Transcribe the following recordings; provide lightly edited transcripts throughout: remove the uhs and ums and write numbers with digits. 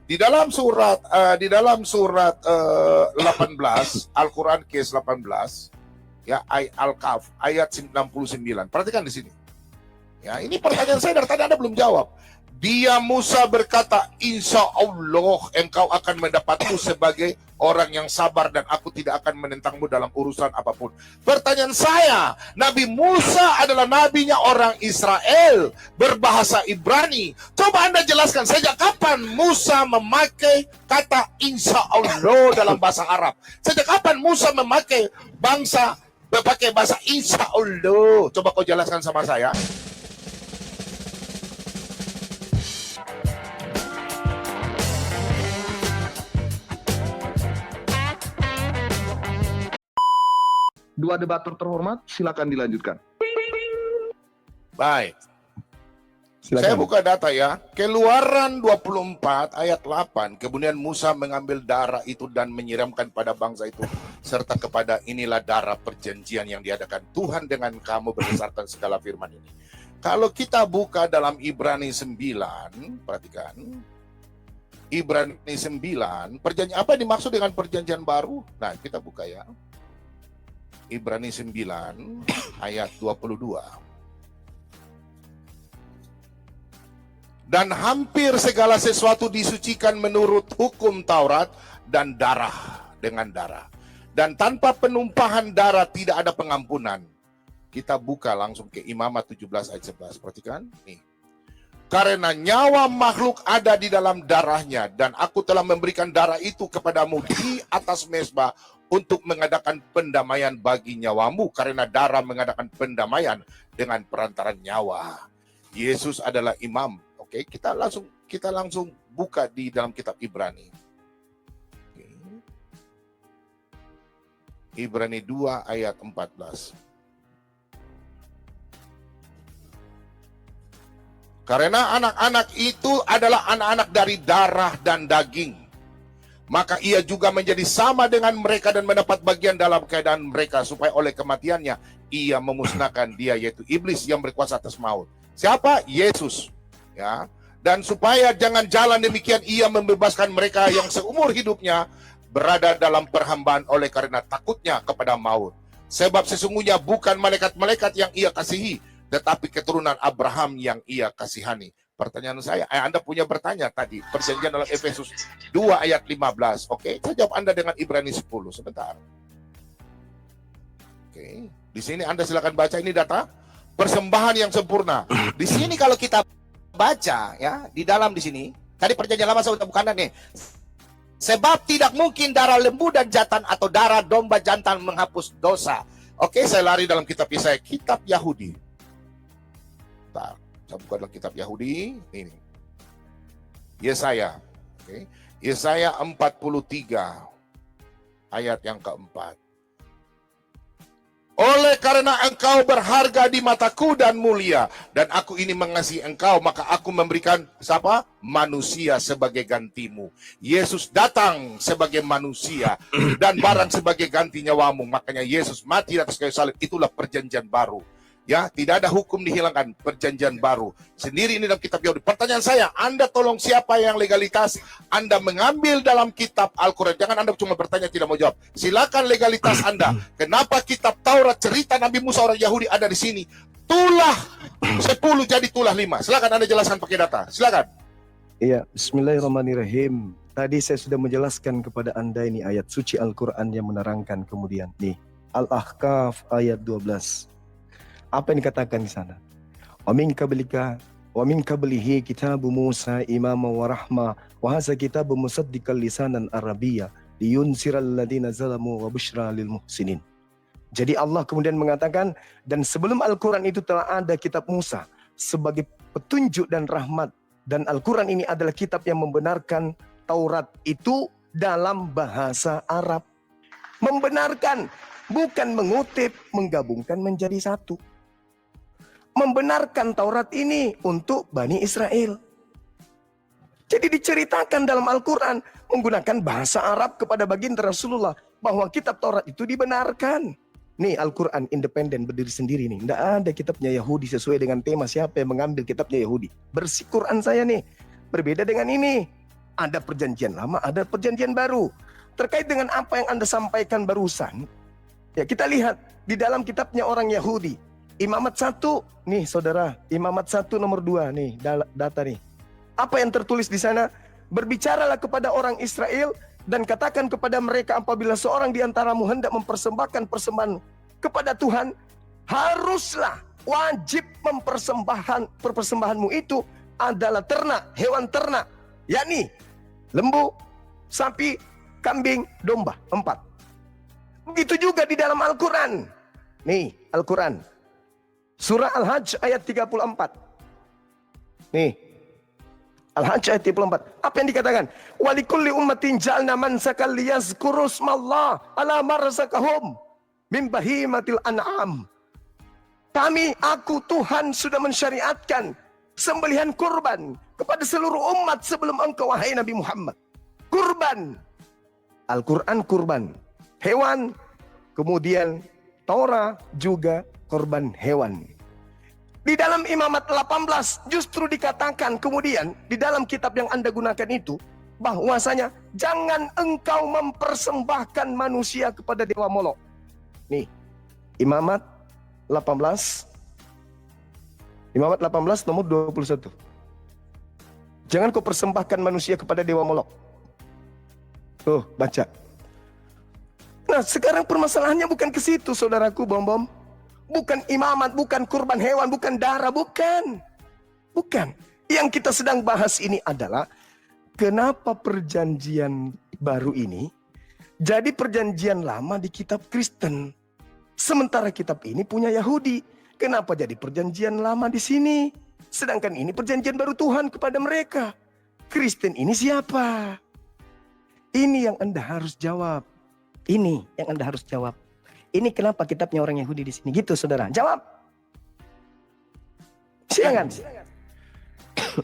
Di dalam surat 18 Al-Quran Kes 18 ya, Al-Kahf ayat 69. Perhatikan di sini. Ya, ini pertanyaan saya dari tadi Anda belum jawab. Dia Musa berkata, insya Allah engkau akan mendapatku sebagai orang yang sabar dan aku tidak akan menentangmu dalam urusan apapun. Pertanyaan saya, Nabi Musa adalah nabinya orang Israel berbahasa Ibrani. Coba Anda jelaskan, sejak kapan Musa memakai kata insya Allah dalam bahasa Arab? Sejak kapan Musa memakai bahasa insya Allah? Coba kau jelaskan sama saya. Dua debatur terhormat, silakan dilanjutkan. Baik. Silakan. Saya buka data ya. Keluaran 24 ayat 8. Kemudian Musa mengambil darah itu dan menyiramkan pada bangsa itu. Serta kepada inilah darah perjanjian yang diadakan Tuhan dengan kamu berdasarkan segala firman ini. Kalau kita buka dalam Ibrani 9, perhatikan. Ibrani 9, perjanjian apa yang dimaksud dengan perjanjian baru? Nah, kita buka ya. Ibrani 9 ayat 22. Dan hampir segala sesuatu disucikan menurut hukum Taurat dan darah dengan darah. Dan tanpa penumpahan darah tidak ada pengampunan. Kita buka langsung ke Imamat 17 ayat 11. Perhatikan nih. Karena nyawa makhluk ada di dalam darahnya, dan aku telah memberikan darah itu kepadamu di atas mezbah untuk mengadakan pendamaian bagi nyawamu, karena darah mengadakan pendamaian dengan perantaran nyawa. Yesus adalah imam. Oke, kita langsung buka di dalam kitab Ibrani. Oke. Ibrani 2 ayat 14. Karena anak-anak itu adalah anak-anak dari darah dan daging, maka ia juga menjadi sama dengan mereka dan mendapat bagian dalam keadaan mereka, supaya oleh kematiannya ia memusnahkan dia, yaitu iblis yang berkuasa atas maut. Siapa? Yesus. Ya. Dan supaya jangan jalan demikian, ia membebaskan mereka yang seumur hidupnya berada dalam perhambaan oleh karena takutnya kepada maut. Sebab sesungguhnya bukan malaikat-malaikat yang ia kasihi, tetapi keturunan Abraham yang ia kasihani. Pertanyaan saya, Anda punya bertanya tadi, perjanjian dalam Efesus 2 ayat 15. Oke, saya jawab Anda dengan Ibrani 10. Sebentar. Oke, di sini Anda silakan baca, ini data persembahan yang sempurna. Di sini kalau kita baca ya, di dalam di sini, tadi perjanjian lama saya udah bukan nih. Sebab tidak mungkin darah lembu dan jantan atau darah domba jantan menghapus dosa. Oke, saya lari dalam kitab Yesaya, kitab Yahudi. Saya buka dalam kitab Yahudi ini. Yesaya. Okay. Yesaya 43 ayat yang keempat. Oleh karena engkau berharga di mataku dan mulia, dan aku ini mengasihi engkau, maka aku memberikan siapa? Manusia sebagai gantimu. Yesus datang sebagai manusia dan barang sebagai ganti nyawamu. Makanya Yesus mati di atas kayu salib. Itulah perjanjian baru. Ya, tidak ada hukum dihilangkan, perjanjian baru. Sendiri ini dalam kitab Yahudi. Pertanyaan saya, Anda tolong siapa yang legalitas Anda mengambil dalam kitab Al-Quran? Jangan Anda cuma bertanya tidak mau jawab. Silakan legalitas Anda. Kenapa kitab Taurat cerita Nabi Musa orang Yahudi ada di sini? Tulah 10 jadi tulah 5. Silakan Anda jelaskan pakai data. Silakan. Iya, bismillahirrahmanirrahim. Tadi saya sudah menjelaskan kepada Anda ini ayat suci Al-Quran yang menerangkan kemudian. Nih, Al-Ahqaf ayat 12. Apa yang dikatakan di sana? Wa min qablihi kitabu Musa imama wa rahma wa hadza kitabu musaddiqan lisanan arabiyya liyunziral ladzina zalamu wa busyra lil muhsinin. Jadi Allah kemudian mengatakan, dan sebelum Al-Quran itu telah ada kitab Musa sebagai petunjuk dan rahmat, dan Al-Quran ini adalah kitab yang membenarkan Taurat itu dalam bahasa Arab. Membenarkan, bukan mengutip, menggabungkan menjadi satu. Membenarkan Taurat ini untuk Bani Israel. Jadi diceritakan dalam Al-Quran menggunakan bahasa Arab kepada baginda Rasulullah bahwa kitab Taurat itu dibenarkan. Nih Al-Quran independen berdiri sendiri nih. Tidak ada kitabnya Yahudi sesuai dengan tema siapa yang mengambil kitabnya Yahudi. Bersih Quran saya nih. Berbeda dengan ini. Ada perjanjian lama, ada perjanjian baru. Terkait dengan apa yang Anda sampaikan barusan, ya kita lihat di dalam kitabnya orang Yahudi. Imamat 1, nih saudara, Imamat 1 nomor 2 nih data nih. Apa yang tertulis di sana? Berbicaralah kepada orang Israel dan katakan kepada mereka, apabila seorang di antaramu hendak mempersembahkan persembahan kepada Tuhan, haruslah wajib persembahanmu itu adalah ternak, hewan ternak, yakni lembu, sapi, kambing, domba, 4. Begitu juga di dalam Al-Quran. Nih, Al-Quran. Surah Al-Hajj ayat 34. Nih, Al-Hajj ayat 34. Apa yang dikatakan? Walikulli ummatin ja'alna mansakal liyazkuru smallah ala marzaqahum min bahimatil an'am. Aku Tuhan sudah mensyariatkan sembelihan kurban kepada seluruh umat sebelum engkau, wahai Nabi Muhammad. Kurban. Al-Quran kurban, hewan, kemudian Torah juga korban hewan. Di dalam Imamat 18 justru dikatakan kemudian di dalam kitab yang Anda gunakan itu, bahwasanya jangan engkau mempersembahkan manusia kepada dewa Molok. Nih, Imamat 18 nomor 21. Jangan kau persembahkan manusia kepada dewa Molok. Tuh, baca. Nah, sekarang permasalahannya bukan ke situ, saudaraku, bom-bom. Bukan imamat, bukan kurban hewan, bukan darah, bukan. Bukan. Yang kita sedang bahas ini adalah kenapa perjanjian baru ini jadi perjanjian lama di kitab Kristen. Sementara kitab ini punya Yahudi. Kenapa jadi perjanjian lama di sini? Sedangkan ini perjanjian baru Tuhan kepada mereka. Kristen ini siapa? Ini yang Anda harus jawab. Ini yang Anda harus jawab. Ini kenapa kitabnya orang Yahudi di sini? Gitu, saudara. Jawab. Silakan.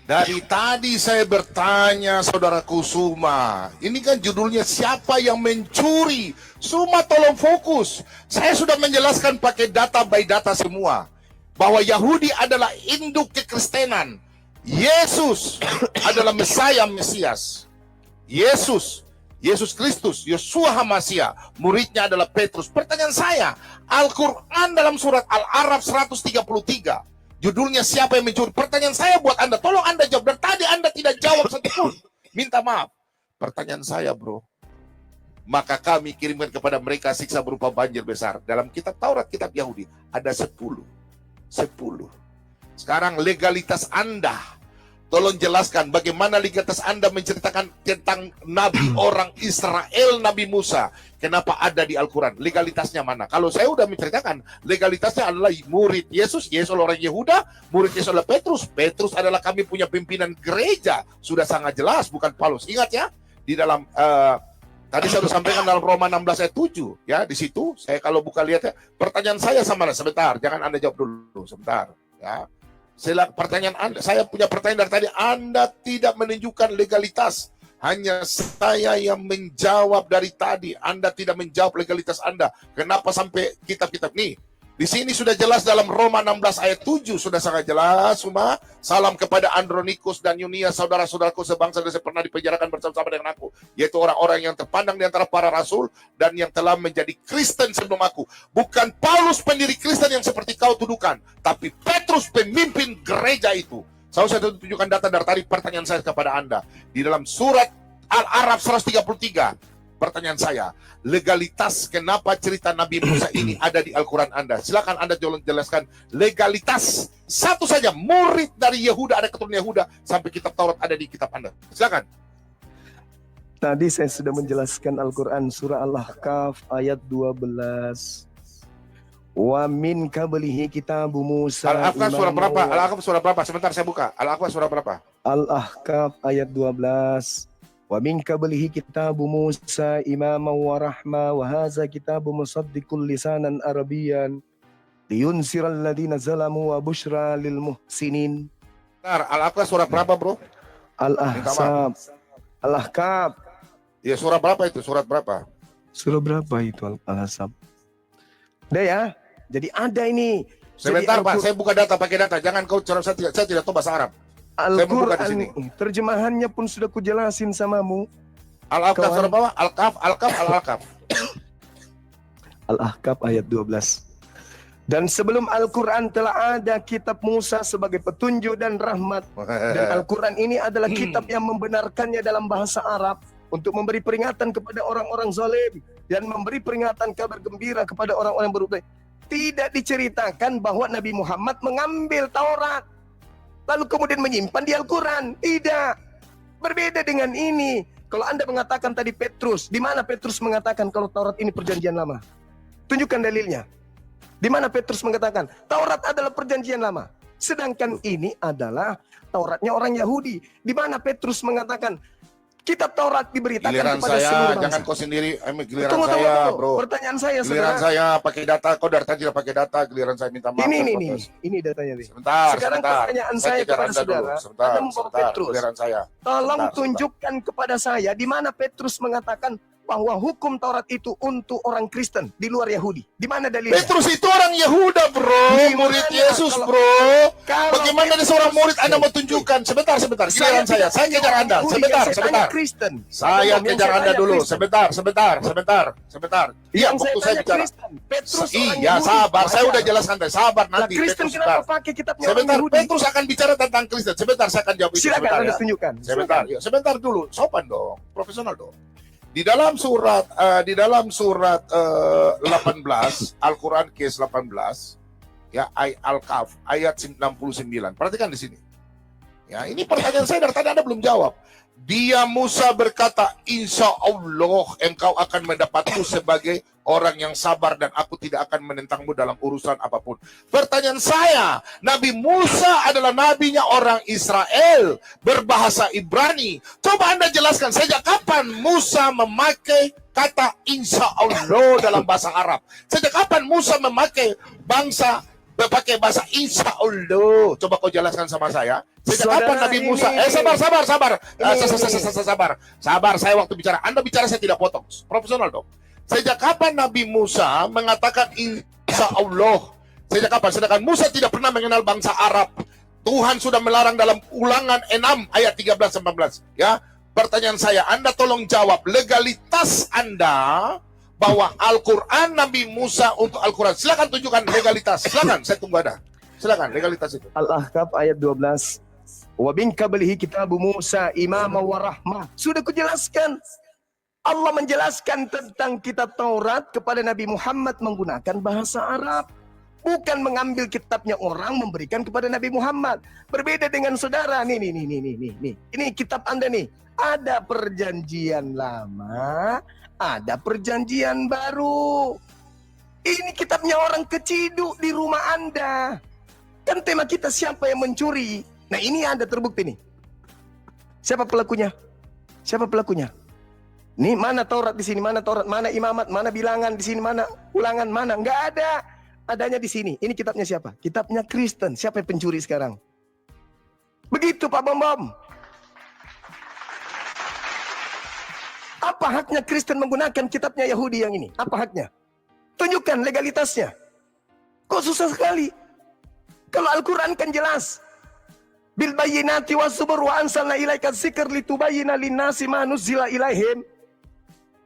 Dari tadi saya bertanya, saudaraku Suma. Ini kan judulnya siapa yang mencuri? Suma, tolong fokus. Saya sudah menjelaskan pakai data by data semua. Bahwa Yahudi adalah induk kekristenan. Yesus adalah Mesias. Yesus Kristus, Yeshua HaMashiach, muridnya adalah Petrus. Pertanyaan saya, Al-Quran dalam surat Al-A'raf 133, judulnya siapa yang mencuri? Pertanyaan saya buat Anda, tolong Anda jawab. Dan tadi Anda tidak jawab satupun. Minta maaf. Pertanyaan saya, bro. Maka kami kirimkan kepada mereka siksa berupa banjir besar. Dalam kitab Taurat, kitab Yahudi, ada 10. Sekarang legalitas Anda. Tolong jelaskan bagaimana legalitas Anda menceritakan tentang Nabi orang Israel, Nabi Musa. Kenapa ada di Al-Quran? Legalitasnya mana? Kalau saya sudah menceritakan, legalitasnya adalah murid Yesus, Yesus orang Yehuda, murid Yesus adalah Petrus. Petrus adalah kami punya pimpinan gereja. Sudah sangat jelas, bukan Paulus. Ingat ya, di dalam, tadi saya sudah sampaikan dalam Roma 16 ayat 7. Ya, di situ, saya kalau buka lihat ya, pertanyaan saya sama, sebentar, jangan Anda jawab dulu, sebentar. Ya. Pertanyaan Anda, saya punya pertanyaan dari tadi. Anda tidak menunjukkan legalitas, hanya saya yang menjawab dari tadi. Anda tidak menjawab legalitas Anda. Kenapa sampai kitab-kitab nih? Di sini sudah jelas dalam Roma 16 ayat 7 sudah sangat jelas semua. Salam kepada Andronikus dan Yunia, saudara-saudaraku sebangsa dan pernah dipenjarakan bersama-sama dengan aku, yaitu orang-orang yang terpandang di antara para rasul dan yang telah menjadi Kristen sebelum aku. Bukan Paulus pendiri Kristen yang seperti kau tuduhkan, tapi Petrus pemimpin gereja itu. Saya sudah tunjukkan data dari tadi. Pertanyaan saya kepada Anda, di dalam surat Al-A'raf 133, pertanyaan saya, legalitas kenapa cerita Nabi Musa ini ada di Al-Quran Anda? Silakan Anda jelaskan legalitas. Satu saja, murid dari Yehuda, ada keturunan Yehuda, sampai kitab Taurat ada di kitab Anda. Silakan. Tadi saya sudah menjelaskan Al-Quran surah Al-Ahqaf ayat 12. Wa min qablihi kitabu Musa. Al-Ahqaf surah berapa? Al-Ahqaf surah berapa? Sebentar saya buka. Al-Ahqaf surah berapa? Al-Ahqaf ayat 12. Wa min qablihi kitabu Musa imaman wa rahma wa hadza kitabu musaddiqul lisanan arabiyyan liyunsiral ladzina zalamu wa busyra lil muhsinin. Benar, Al-Ahqaf surah berapa, bro? Al-Ahqaf. Al-Ahqaf. Ya, surah berapa itu? Surat berapa? Surah berapa itu Al-Ahqaf? Udah ya. Jadi ada ini. Sebentar, Jadi Pak, saya buka data, pakai data. Jangan kau saya tidak tahu bahasa Arab. membuka di sini. Al-Quran terjemahannya pun sudah kujelasin samamu. Al-Ahqaf Kawan. surah apa? Al-Ahqaf. Al-Ahqaf ayat 12. Dan sebelum Al-Quran telah ada kitab Musa sebagai petunjuk dan rahmat. Dan Al-Quran ini adalah kitab yang membenarkannya dalam bahasa Arab untuk memberi peringatan kepada orang-orang zalim dan memberi peringatan kabar gembira kepada orang-orang berubah. Tidak diceritakan bahwa Nabi Muhammad mengambil Taurat lalu kemudian menyimpan di Al-Quran. Tidak. Berbeda dengan ini. Kalau Anda mengatakan tadi Petrus, di mana Petrus mengatakan kalau Taurat ini perjanjian lama? Tunjukkan dalilnya. Di mana Petrus mengatakan Taurat adalah perjanjian lama. Sedangkan ini adalah Tauratnya orang Yahudi. Di mana Petrus mengatakan kitab Taurat diberitakan Giliran kepada saya, seluruh bangsa. jangan kau sendiri. Giliran Tunggu, saya, bro. Pertanyaan saya, Giliran saudara. saya pakai data. Kau dari tadi tidak pakai data. Giliran saya minta maaf. Ini datanya nih. Sebentar. Sekarang pertanyaan saya kejar kepada Anda dulu. saudara. Sebentar. Anda membawa Petrus. Giliran saya. Tolong Sebentar. tunjukkan kepada saya di mana Petrus mengatakan bahwa hukum Taurat itu untuk orang Kristen di luar Yahudi. Di mana dalilnya? Petrus itu orang Yahuda, bro. Di Murid mana? Yesus, Kalau- bro. Kalau Bagaimana ada seorang murid Anda mau tunjukkan? Sebentar. Giliran saya. Saya kejar Anda. Sebentar. Kristen. Saya Yang kejar Anda tanya dulu. Kristen. Sebentar. Iya, Yang waktu saya tanya bicara. Kristen. Petrus orang Iya, Yahudi. sabar. Saya Wajar. udah jelaskan tadi. Sabar Lah nanti. Kristen Petrus, kenapa sebentar. pakai kitabnya orang Sebentar, Yahudi? Petrus akan bicara tentang Kristen. Sebentar, saya akan jawab itu. Silakan Sebentar, Anda ya. tunjukkan. Sebentar, ya. Sebentar dulu. Sopan dong. Profesional dong. Di dalam surat 18 Al-Quran Kes 18 ya Al-Kahf ayat 69. Perhatikan di sini. Ya, ini pertanyaan saya dari tadi Anda belum jawab. Dia Musa berkata, insya Allah engkau akan mendapatku sebagai orang yang sabar dan aku tidak akan menentangmu dalam urusan apapun. Pertanyaan saya, Nabi Musa adalah nabinya orang Israel berbahasa Ibrani. Coba Anda jelaskan sejak kapan Musa memakai kata insya Allah dalam bahasa Arab? Sejak kapan Musa memakai bahasa insya Allah? Coba kau jelaskan sama saya. Sejak Saudara, kapan Nabi Musa? ini- Sabar, saya waktu bicara. Anda bicara saya tidak potong. Profesional dong. Sejak kapan Nabi Musa mengatakan insya Allah? Sejak kapan? Sedangkan Musa tidak pernah mengenal bangsa Arab. Tuhan sudah melarang dalam Ulangan 6 ayat 13-14. Ya, pertanyaan saya, Anda tolong jawab legalitas Anda bahwa Al-Quran Nabi Musa untuk Al-Quran. Silakan tunjukkan legalitas. Silakan, saya tunggu Anda. Silakan legalitas itu. Al-Ahqaf ayat 12. Wa bin qablihi kitabu Musa imama wa rahmah. Sudah kujelaskan. Allah menjelaskan tentang kitab Taurat kepada Nabi Muhammad menggunakan bahasa Arab. Bukan mengambil kitabnya orang memberikan kepada Nabi Muhammad. Berbeda dengan saudara. Nih. Ini kitab Anda nih. Ada perjanjian lama, ada perjanjian baru. Ini kitabnya orang keciduk di rumah Anda. Kan tema kita siapa yang mencuri. Nah ini ada terbukti nih. Siapa pelakunya? Nih mana Taurat di sini, mana Taurat, mana imamat, mana bilangan di sini, mana ulangan, mana? Enggak ada. Adanya di sini. Ini kitabnya siapa? Kitabnya Kristen. Siapa yang pencuri sekarang? Begitu Pak Bom. Apa haknya Kristen menggunakan kitabnya Yahudi yang ini? Apa haknya? Tunjukkan legalitasnya. Kok susah sekali? Kalau Al-Quran kan jelas. Bil bayyinati was zubur wa anzalna ilaika dzikra litubayyana lin-nasi ma nuzila ilaihim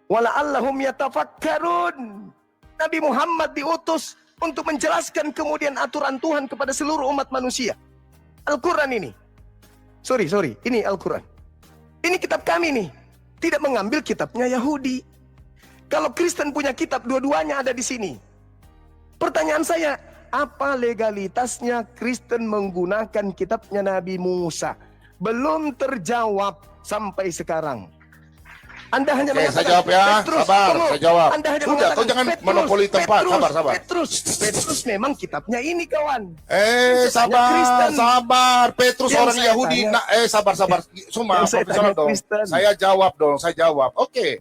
wa la'allahum yatafakkarun. Nabi Muhammad diutus untuk menjelaskan kemudian aturan Tuhan kepada seluruh umat manusia. Al-Quran ini. Sorry, ini Al-Quran. Ini kitab kami nih. Tidak mengambil kitabnya Yahudi. Kalau Kristen punya kitab, dua-duanya ada di sini. Pertanyaan saya, apa legalitasnya Kristen menggunakan kitabnya Nabi Musa? Belum terjawab sampai sekarang. Anda hanya Oke, mengatakan, saya jawab ya. Petrus, Sabar, tunggu. saya jawab. Anda hanya Sudah, mengatakan, kau jangan monopoli tempat. Sabar. Petrus memang kitabnya ini kawan. Sabar. Petrus Yang orang saya Yahudi. tanya- Sabar. Semua Yang saya profesional tanya dong. Kristen. Saya jawab. Oke.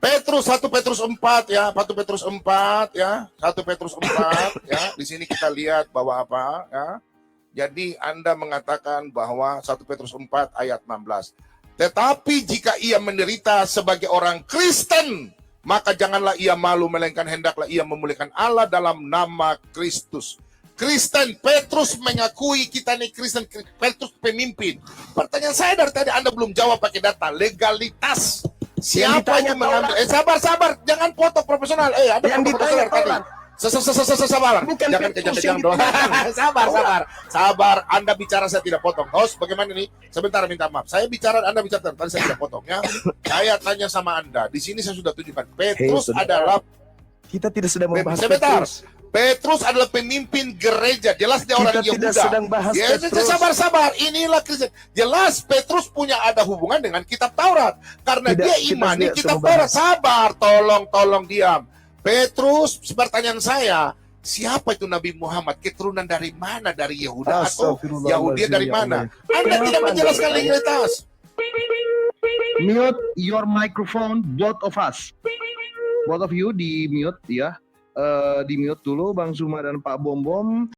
1 Petrus 4 ya. 1 Petrus 4 ya. 1 Petrus 4 ya. Di sini kita lihat bahwa apa ya. Jadi Anda mengatakan bahwa 1 Petrus 4 ayat 16. Tetapi jika ia menderita sebagai orang Kristen, maka janganlah ia malu, melainkan hendaklah ia memuliakan Allah dalam nama Kristus. Kristen, Petrus mengakui kita nih Kristen, Petrus pemimpin. Pertanyaan saya dari tadi Anda belum jawab pakai data, legalitas. Siapa ditanya yang mengambil? Sabar, jangan foto profesional. Ada Yang foto ditanya profesional tadi. Sabar. Bukan Jangan Petrus kejam-kejam yang dong. ditanya. Sabar. Anda bicara saya tidak potong. Host, bagaimana ini? Sebentar minta maaf. Saya bicara, Anda bicara. Tadi saya tidak potong ya. Saya tanya sama Anda. Di sini saya sudah tunjukkan. Petrus saudara. adalah Kita tidak sedang membahas Sebentar. Petrus. Petrus adalah pemimpin gereja. Jelas dia orang Kita tidak Yehuda. sedang bahas Ya, Petrus. sabar. Inilah Kristen. Jelas Petrus punya ada hubungan dengan kitab Taurat. Karena Tidak, dia kita imani tidak kitab semua Taurat. bahas. Sabar, tolong diam. Petrus, pertanyaan saya, siapa itu Nabi Muhammad? Keturunan dari mana? Dari Yehuda atau Astagfirullahaladzim, Yahudi dari ya mana? Allah. Anda tidak Kenapa menjelaskan Anda legalitas. Mute your microphone, both of us. Both of you di mute ya. Di mute dulu Bang Zuma dan Pak Bom Bom.